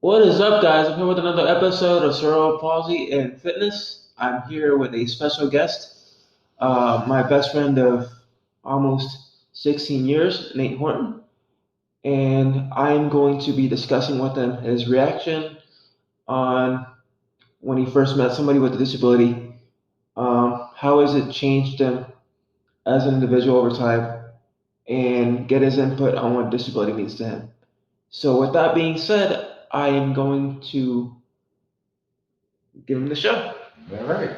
What is up, guys? I'm here with another episode of Cerebral Palsy and Fitness. I'm here with a special guest, my best friend of almost 16 years, Nate Horton, and I am going to be discussing with him his reaction on when he first met somebody with a disability. How has it changed him as an individual over time, and get his input on what disability means to him. So, with that being said, I am going to give him the show. All right.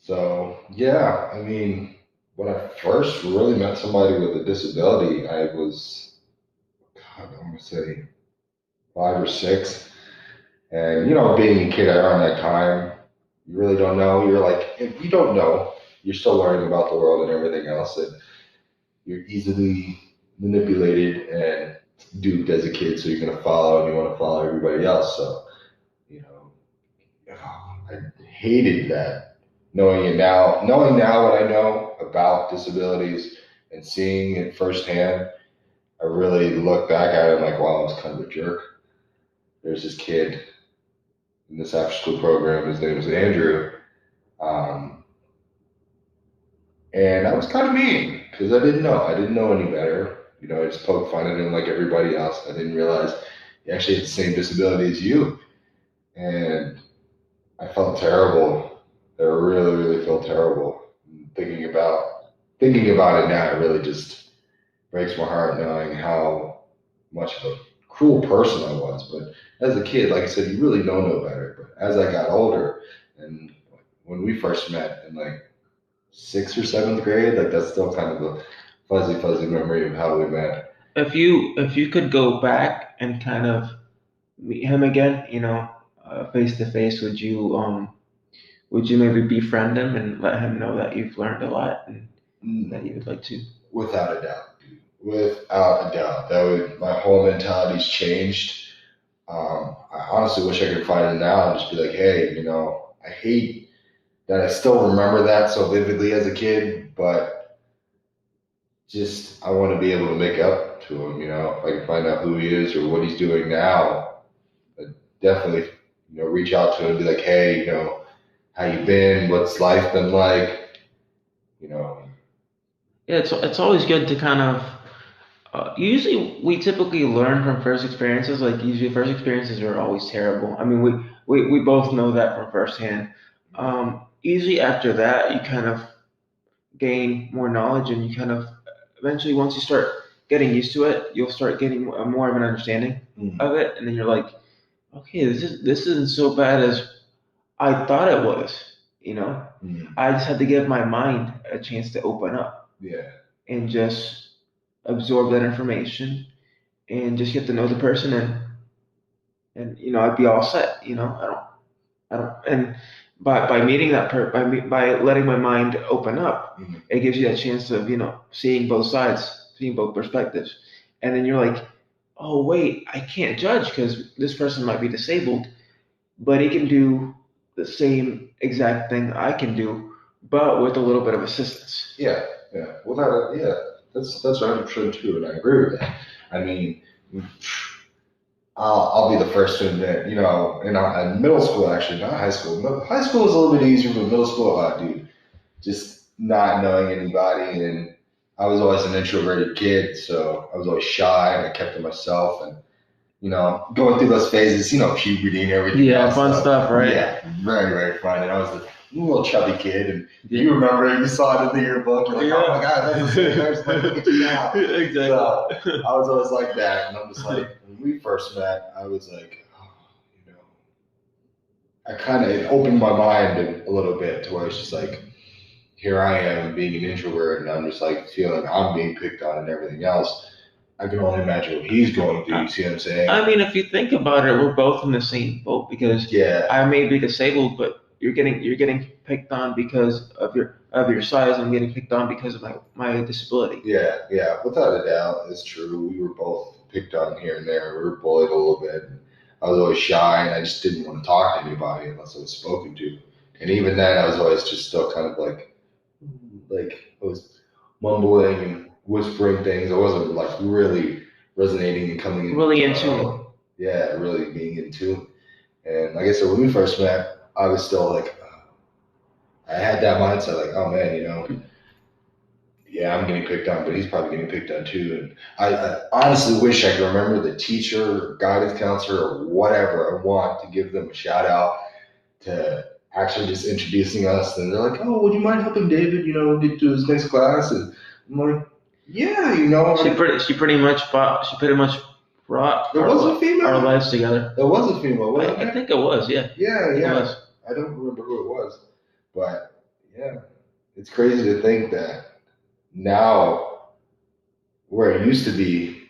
So, yeah, I mean, when I first really met somebody with a disability, I was, God, I'm going to say 5 or 6. And, being a kid around that time, you really don't know. You're like, if you don't know, you're still learning about the world and everything else. And you're easily manipulated and duped as a kid. So you're going to follow and you want to follow everybody else. So, you know, I hated that. Knowing now what I know about disabilities and seeing it firsthand, I really look back at it and like, wow, I was kind of a jerk. There's this kid in this after school program. His name was Andrew. Um, and I was kind of mean because I didn't know. I didn't know any better. I just poked fun at him like everybody else. I didn't realize he actually had the same disability as you. And I felt terrible. I really, really felt terrible. Thinking about thinking about it now, it really just breaks my heart knowing how much of a cruel person I was. But as a kid, like I said, you really know no better. But as I got older, and when we first met in like sixth or seventh grade, like that's still kind of a fuzzy, fuzzy memory of how we met. If you could go back and kind of meet him again, face to face, would you maybe befriend him and let him know that you've learned a lot and that you would like to? Without a doubt, dude. Without a doubt, that would my whole mentality's changed. I honestly wish I could find it now and just be like, hey, I hate that I still remember that so vividly as a kid, but just I want to be able to make up to him. If I can find out who he is or what he's doing now, I'd definitely, reach out to him and be like, hey, how you been? What's life been like? You know, Yeah, it's always good to kind of. Usually, we typically learn from first experiences. Like usually, first experiences are always terrible. I mean, we both know that from firsthand. Usually, after that, you kind of gain more knowledge, and you kind of eventually, once you start getting used to it, you'll start getting more of an understanding mm, of it, and then you're like, okay, this isn't so bad as I thought it was. You know, mm, I just had to give my mind a chance to open up yeah, and just absorb that information and just get to know the person, and I'd be all set. I don't, and by meeting that by letting my mind open up, mm, it gives you that chance of seeing both sides, seeing both perspectives, and then you're like, oh wait, I can't judge because this person might be disabled, but he can do the same exact thing I can do, but with a little bit of assistance. yeah, yeah. Well, yeah, that's 100% true, and I agree with that. I mean, I'll be the first to admit, in middle school, actually, not high school. High school is a little bit easier, but middle school, dude, just not knowing anybody. And I was always an introverted kid, so I was always shy and I kept to myself. And, going through those phases, puberty and everything Yeah, else. fun So, stuff, right? yeah, very, very fun. And I was a little chubby kid. And Yeah. you remember it, you saw it in the yearbook. You're like, oh my God, that's the same person. Like, look at you now. So Exactly. I was always like that. And I'm just like, when we first met, I was like, oh, you know, I kind of it opened my mind a little bit to where it's just like, here I am being an introvert, and I'm just like feeling I'm being picked on and everything else. I can only imagine what he's going through. You see what I'm saying? I mean, if you think about it, we're both in the same boat because Yeah, I may be disabled, but you're getting picked on because of your size. I'm getting picked on because of my disability. yeah, yeah. Without a doubt, it's true. We were both picked on here and there. We were bullied a little bit. And I was always shy, and I just didn't want to talk to anybody unless I was spoken to. And even then, I was always just still kind of like I was mumbling and whispering things. I wasn't like really resonating and coming into Really in my tune. own. yeah, really being in tune. And like I said, when we first met, I was still like, I had that mindset, like, oh man, yeah, I'm getting picked on, but he's probably getting picked on too. And I honestly wish I could remember the teacher, or guidance counselor, or whatever. I want to give them a shout out to actually just introducing us. And they're like, oh, would you mind helping David, get to his next class? And I'm like, yeah, She pretty much brought There was a female. our lives together. There was a female, wasn't I there? think it was, yeah. Yeah, I think it yeah. was. I don't remember who it was, but yeah, it's crazy to think that now where it used to be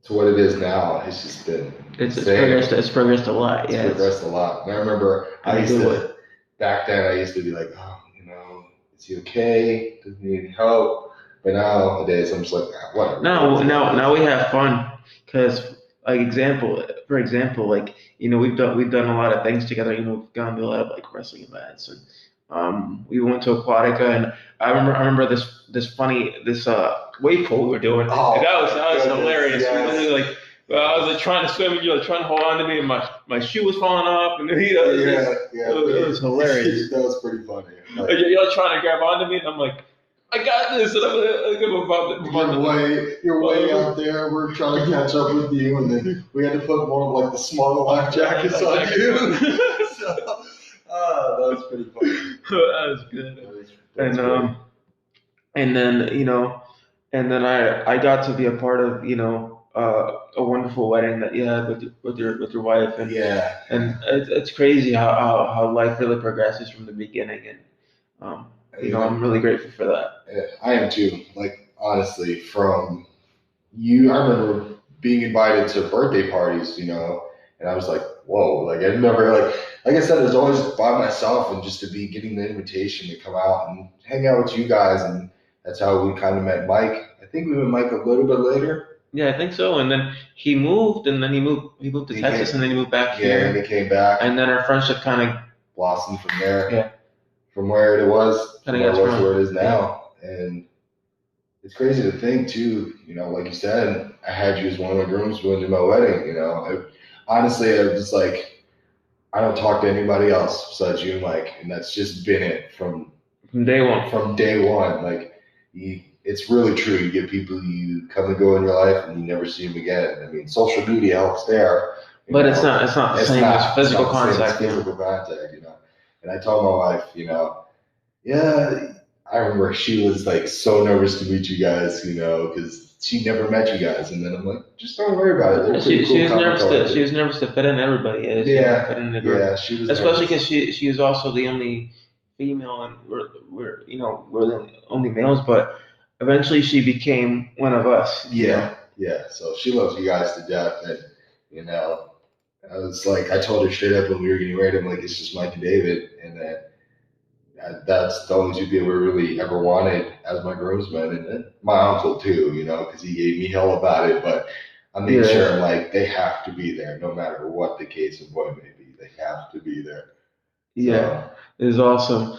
to what it is now, it's just been insane. It's progressed a lot. It's Yeah, progressed a lot. And I remember in a good way. back then, I used to be like, oh, is he okay? Does he need help? But nowadays, I'm just like, whatever. Now we have fun because, for example, like we've done a lot of things together. We've gone to a lot of like wrestling events, and we went to Aquatica, and I remember this wave pool we were doing. Oh, and that was goodness, hilarious. yes. We literally like. I was like trying to swim, and you were trying to hold on to me, and my shoe was falling off, and Yeah, it was hilarious. That was pretty funny. Like, You're trying to grab onto me, and I'm like, I got this, and you're way out there. We're trying to catch up with you, and then we had to put more of like the smaller life jackets on you. So, that was pretty funny. That was good. That was great. And then I got to be a part of a wonderful wedding that you had with your wife, and Yeah. and it's crazy how life really progresses from the beginning, and I'm really grateful for that. I am too. Like honestly, from you, I remember being invited to birthday parties, and I was like, whoa, like I never like I said, it was always by myself, and just to be getting the invitation to come out and hang out with you guys, and that's how we kind of met Mike. I think we met Mike a little bit later. Yeah, I think so. And then he moved, and then he moved to Texas, and then he moved back here. Yeah, and he came back. And then our friendship kind of blossomed from there. Yeah. From where it was, to where it is now. Yeah. And it's crazy to think too, like you said, I had you as one of my groomsmen in my wedding, honestly, I was just like, I don't talk to anybody else besides you and Mike, and that's just been it from day one. From day one, like it's really true. You get people you come and go in your life, and you never see them again. I mean, social media helps there, but it's not the same as physical contact. And I told my wife, yeah, I remember she was like so nervous to meet you guys, because she never met you guys, and then I'm like, just don't worry about it. She was nervous to fit in everybody. Fit in the group. Yeah, she was especially because she was also the only female, and we're the only males, but eventually she became one of us. Yeah. So she loves you guys to death, and I was like, I told her straight up when we were getting married, I'm like, it's just Mike and David, and that's the only two people I really ever wanted as my groomsmen, and my uncle too, because he gave me hell about it, but I made sure like they have to be there no matter what the case of point may be. They have to be there. Yeah, it was awesome.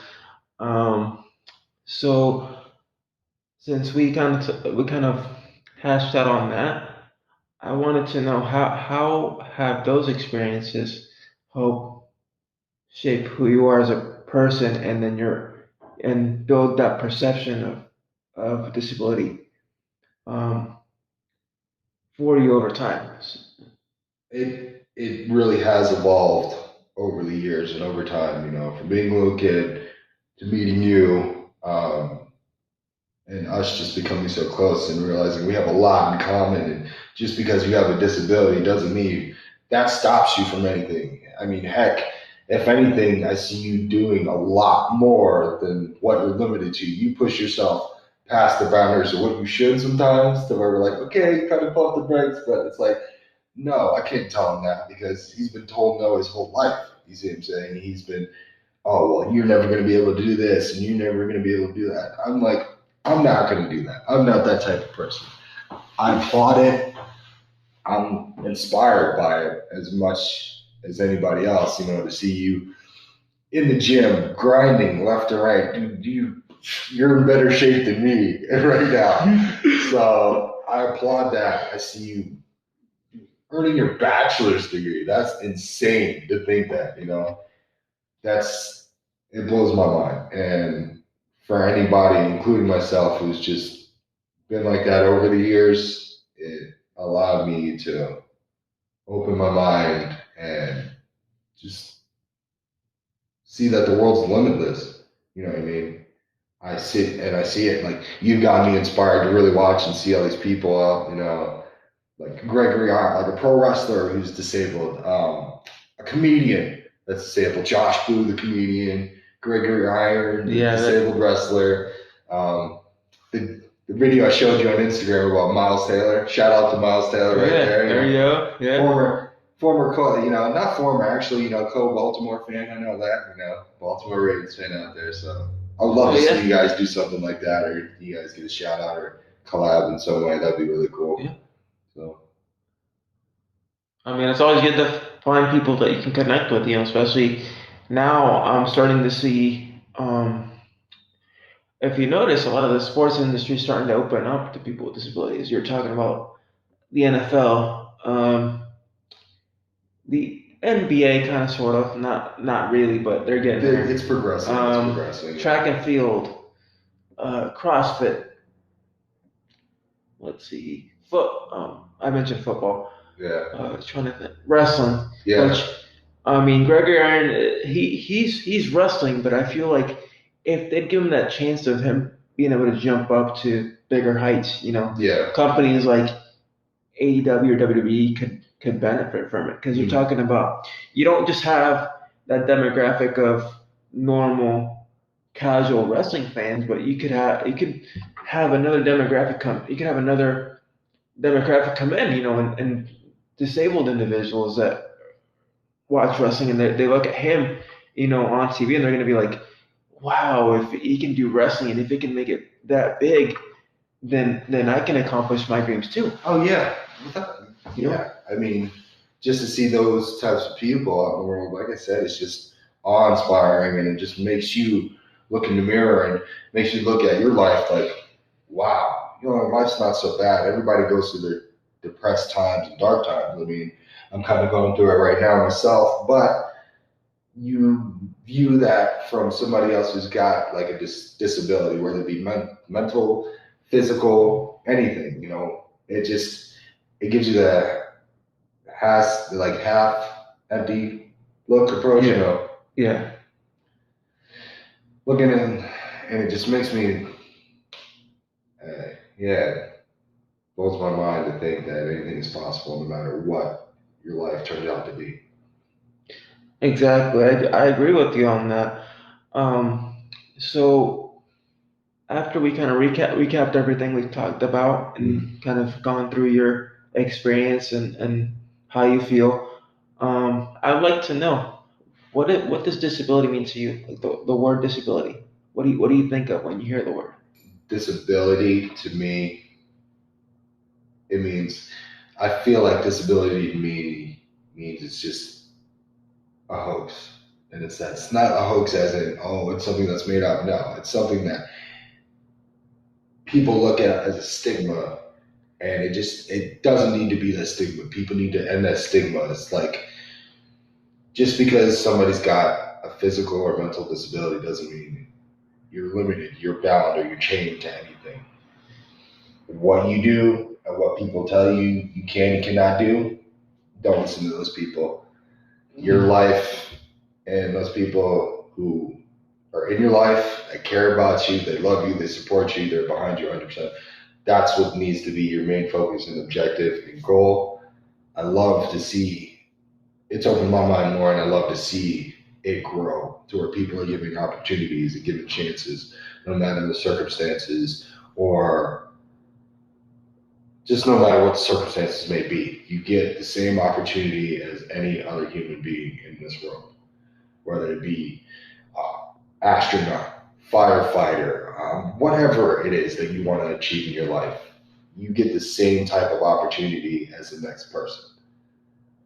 So since we kind of hashed out on that, I wanted to know how have those experiences helped shape who you are as a person, and then and build that perception of disability um, for you over time. It really has evolved over the years and over time, from being a little kid to meeting you, and us just becoming so close and realizing we have a lot in common. And just because you have a disability doesn't mean that stops you from anything. I mean, heck, if anything, I see you doing a lot more than what you're limited to. You push yourself past the boundaries of what you should sometimes, to where we're like, okay, kind of pump the brakes, but it's like, no, I can't tell him that, because he's been told no his whole life. You see what I'm saying? He's been, oh, well, you're never going to be able to do this, and you're never going to be able to do that. I'm like, I'm not going to do that. I'm not that type of person. I applaud it. I'm inspired by it as much as anybody else, to see you in the gym, grinding left to right. Dude, you're in better shape than me right now. So I applaud that. I see you earning your bachelor's degree. That's insane to think that, you know. That's it blows my mind. And for anybody, including myself, who's just been like that over the years, it allowed me to open my mind and just see that the world's limitless. You know what I mean? I sit and I see it. Like you got me inspired to really watch and see all these people out. You know, like Gregory Iron, like a pro wrestler who's disabled, a comedian that's disabled, Josh Boo, the comedian, Gregory Iron, the Yeah, that, disabled wrestler. The video I showed you on Instagram about Miles Taylor. Shout out to Miles Taylor oh right yeah, there. You there you know, go. Yeah. former you know, not former, actually, you know, co-Baltimore fan. I know that, you know, Baltimore Ravens fan out there. So I'd love Oh to see you yeah. guys do something like that, or you guys get a shout out or collab in some way. That'd be really cool. Yeah. So I mean, it's always good to find people that you can connect with, especially now I'm starting to see, if you notice, a lot of the sports industry is starting to open up to people with disabilities. You're talking about the NFL, the NBA kind of sort of, not really, but they're getting it's there. progressing. It's progressing. Track and field, CrossFit, let's see, I mentioned football. Yeah. Trying to think, wrestling, Yeah. which I mean, Gregory Iron, he's wrestling, but I feel like if they'd give him that chance of him being able to jump up to bigger heights, Yeah. companies like AEW or WWE could benefit from it because you're talking about you don't just have that demographic of normal casual wrestling fans, but you could have another demographic come. You could have another demographic come in, and disabled individuals that watch wrestling and they look at him, on TV and they're going to be like, wow, if he can do wrestling and if he can make it that big, then I can accomplish my dreams too. Oh yeah. You know? Yeah. I mean, just to see those types of people out in the world, like I said, it's just awe-inspiring, and it just makes you look in the mirror and makes you look at your life like, wow, life's not so bad. Everybody goes through their depressed times and dark times. I mean, I'm kind of going through it right now myself, but you view that from somebody else who's got like a disability, whether it be mental, physical, anything. It gives you the half empty look approach. Yeah. Yeah. Looking in, and it just makes me, yeah, blows my mind to think that anything is possible no matter what your life turns out to be. Exactly. I agree with you on that. Um, so after we kind of recapped everything we talked about and kind of gone through your experience and how you feel, I'd like to know what does disability mean to you? Like the word disability. What do you think of when you hear the word? Disability to me, it means, I feel like disability to me means it's just a hoax. And it's not a hoax as in, oh, it's something that's made up. No, it's something that people look at as a stigma, and it doesn't need to be that stigma. People need to end that stigma. It's like, just because somebody's got a physical or mental disability doesn't mean you're limited, you're bound, or you're chained to anything. What you do and what people tell you you can and cannot do, don't listen to those people. Your life and those people who are in your life that care about you, they love you, they support you, they're behind you 100%. That's what needs to be your main focus and objective and goal. I love to see it's opened my mind more, and I love to see it grow to where people are giving opportunities and giving chances, no matter the circumstances, or just no matter what the circumstances may be. You get the same opportunity as any other human being in this world, whether it be astronaut, firefighter, whatever it is that you want to achieve in your life. You get the same type of opportunity as the next person.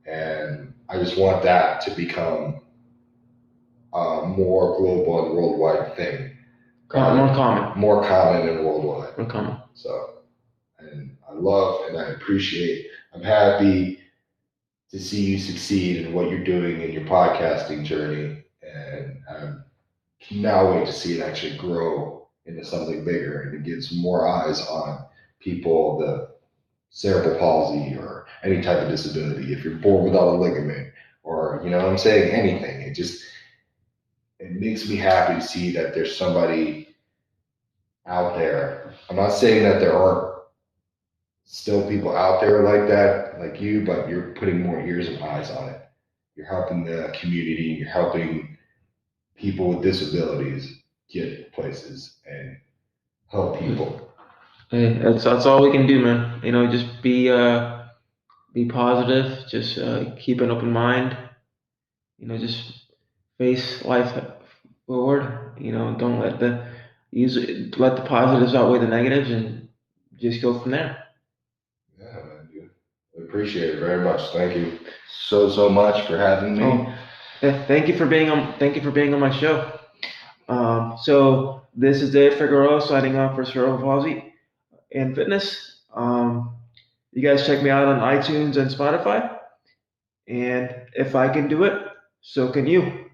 And I just want that to become a more global and worldwide thing. More common. More common and worldwide. More common. So, and I love and I appreciate, I'm happy to see you succeed in what you're doing in your podcasting journey. And I cannot wait to see it actually grow into something bigger and it gets more eyes on people, the cerebral palsy or any type of disability. If you're born without a ligament or, you know what I'm saying, anything, it makes me happy to see that there's somebody out there. I'm not saying that there aren't still people out there like that, like you, but you're putting more ears and eyes on it. You're helping the community, you're helping people with disabilities get places and help people. Hey, that's all we can do, man. Just be positive. Just keep an open mind. Just face life forward. Don't let the positives outweigh the negatives, and just go from there. Yeah, man, dude. I appreciate it very much. Thank you so much for having me. Oh, thank you for being on my show. So this is Dave Figueroa signing off for Cerebral Palsy and Fitness. You guys check me out on iTunes and Spotify. And if I can do it, so can you.